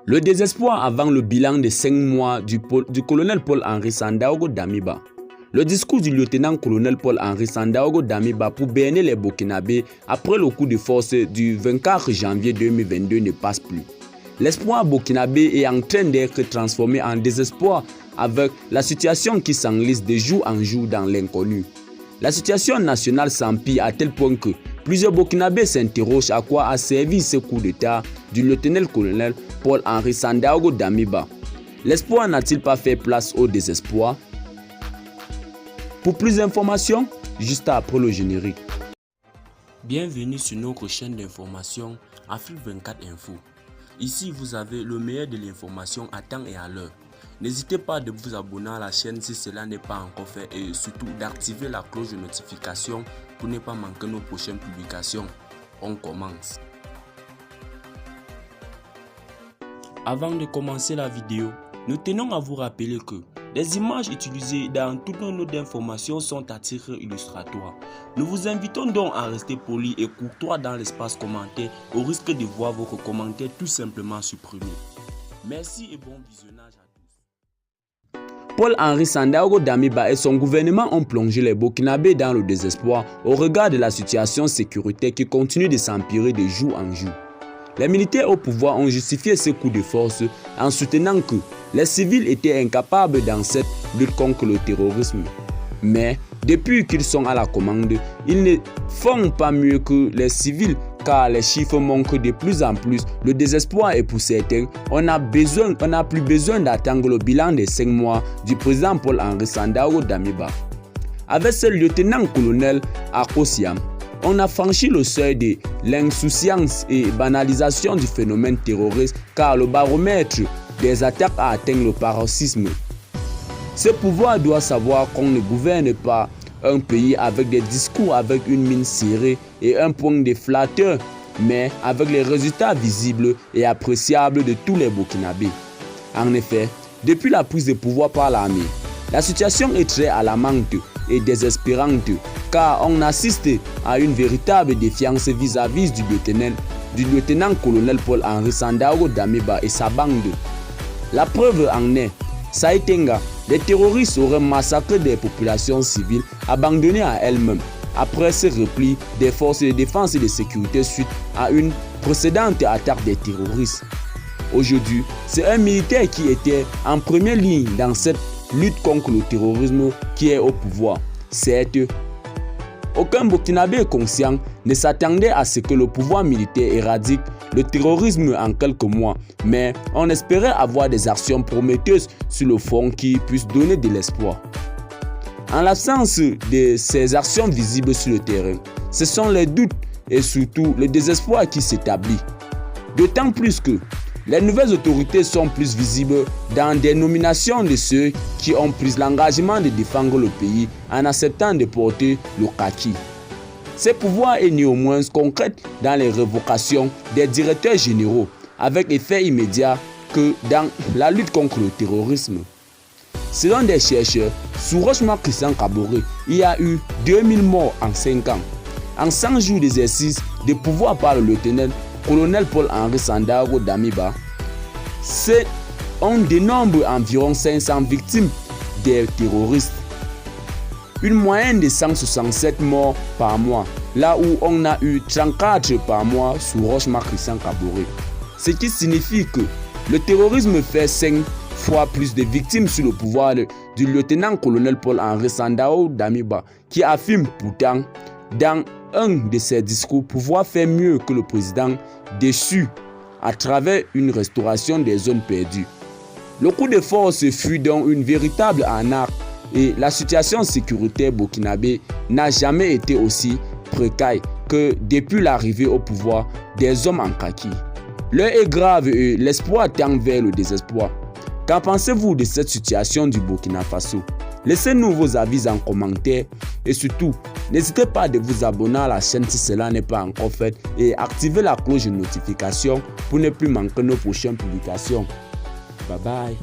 Le désespoir avant le bilan de 5 mois du colonel Paul-Henri Sandaogo Damiba. Le discours du lieutenant-colonel Paul-Henri Sandaogo Damiba pour berner les Burkinabés après le coup de force du 24 janvier 2022 ne passe plus. L'espoir burkinabé est en train d'être transformé en désespoir avec la situation qui s'enlise de jour en jour dans l'inconnu. La situation nationale s'empire à tel point que plusieurs Burkinabés s'interrogent à quoi a servi ce coup d'État du lieutenant-colonel Paul-Henri Sandaogo Damiba. L'espoir n'a-t-il pas fait place au désespoir? Pour plus d'informations, juste après le générique. Bienvenue sur notre chaîne d'information Afrique 24 Info. Ici, vous avez le meilleur de l'information à temps et à l'heure. N'hésitez pas de vous abonner à la chaîne si cela n'est pas encore fait et surtout d'activer la cloche de notification pour ne pas manquer nos prochaines publications. On commence. Avant de commencer la vidéo, nous tenons à vous rappeler que les images utilisées dans toutes nos notes d'information sont à titre illustratoire. Nous vous invitons donc à rester poli et courtois dans l'espace commentaire au risque de voir votre commentaire tout simplement supprimé. Merci et bon visionnage à tous. Paul-Henri Sandaogo Damiba et son gouvernement ont plongé les Burkinabés dans le désespoir au regard de la situation sécuritaire qui continue de s'empirer de jour en jour. Les militaires au pouvoir ont justifié ce coup de force en soutenant que les civils étaient incapables dans cette lutte contre le terrorisme. Mais depuis qu'ils sont à la commande, ils ne font pas mieux que les civils car les chiffres montrent de plus en plus le désespoir et pour certains, on n'a plus besoin d'attendre le bilan des 5 mois du président Paul-Henri Sandaogo Damiba. Avec ce lieutenant-colonel Akosiam, on a franchi le seuil de l'insouciance et banalisation du phénomène terroriste car le baromètre des attaques a atteint le paroxysme. Ce pouvoir doit savoir qu'on ne gouverne pas un pays avec des discours avec une mine serrée et un point de flatteur, mais avec les résultats visibles et appréciables de tous les Burkinabés. En effet, depuis la prise de pouvoir par l'armée, la situation est très alarmante et désespérante car on assiste à une véritable défiance vis-à-vis du lieutenant-colonel Paul-Henri Sandaogo Damiba et sa bande. La preuve en est, Saïtenga, les terroristes auraient massacré des populations civiles abandonnées à elles-mêmes après ce repli des forces de défense et de sécurité suite à une précédente attaque des terroristes. Aujourd'hui, c'est un militaire qui était en première ligne dans cette lutte contre le terrorisme qui est au pouvoir. Certes, aucun Burkinabé conscient ne s'attendait à ce que le pouvoir militaire éradique le terrorisme en quelques mois, mais on espérait avoir des actions prometteuses sur le front qui puissent donner de l'espoir. En l'absence de ces actions visibles sur le terrain, ce sont les doutes et surtout le désespoir qui s'établit. D'autant plus que les nouvelles autorités sont plus visibles dans des nominations de ceux qui ont pris l'engagement de défendre le pays en acceptant de porter le kaki. Ce pouvoir est néanmoins concret dans les révocations des directeurs généraux avec effet immédiat que dans la lutte contre le terrorisme. Selon des chercheurs, sous Roch-Marc Christian Kaboré, il y a eu 2000 morts en 5 ans. En 100 jours d'exercice de pouvoir par le lieutenant-colonel Paul-Henri Sandaogo Damiba, on dénombre environ 500 victimes des terroristes. Une moyenne de 167 morts par mois, là où on a eu 34 par mois sous Roch-Marc Christian Kaboré. Ce qui signifie que le terrorisme fait 5 fois plus de victimes sous le pouvoir du lieutenant-colonel Paul-Henri Sandaogo Damiba, qui affirme pourtant dans un de ses discours pouvoir faire mieux que le président déchu à travers une restauration des zones perdues. Le coup de force fut donc une véritable arnaque et la situation sécuritaire burkinabé n'a jamais été aussi précaire que depuis l'arrivée au pouvoir des hommes en kaki. L'heure est grave et l'espoir tend vers le désespoir. Qu'en pensez-vous de cette situation du Burkina Faso? Laissez-nous vos avis en commentaire et surtout, n'hésitez pas à vous abonner à la chaîne si cela n'est pas encore fait et activez la cloche de notification pour ne plus manquer nos prochaines publications. Bye bye.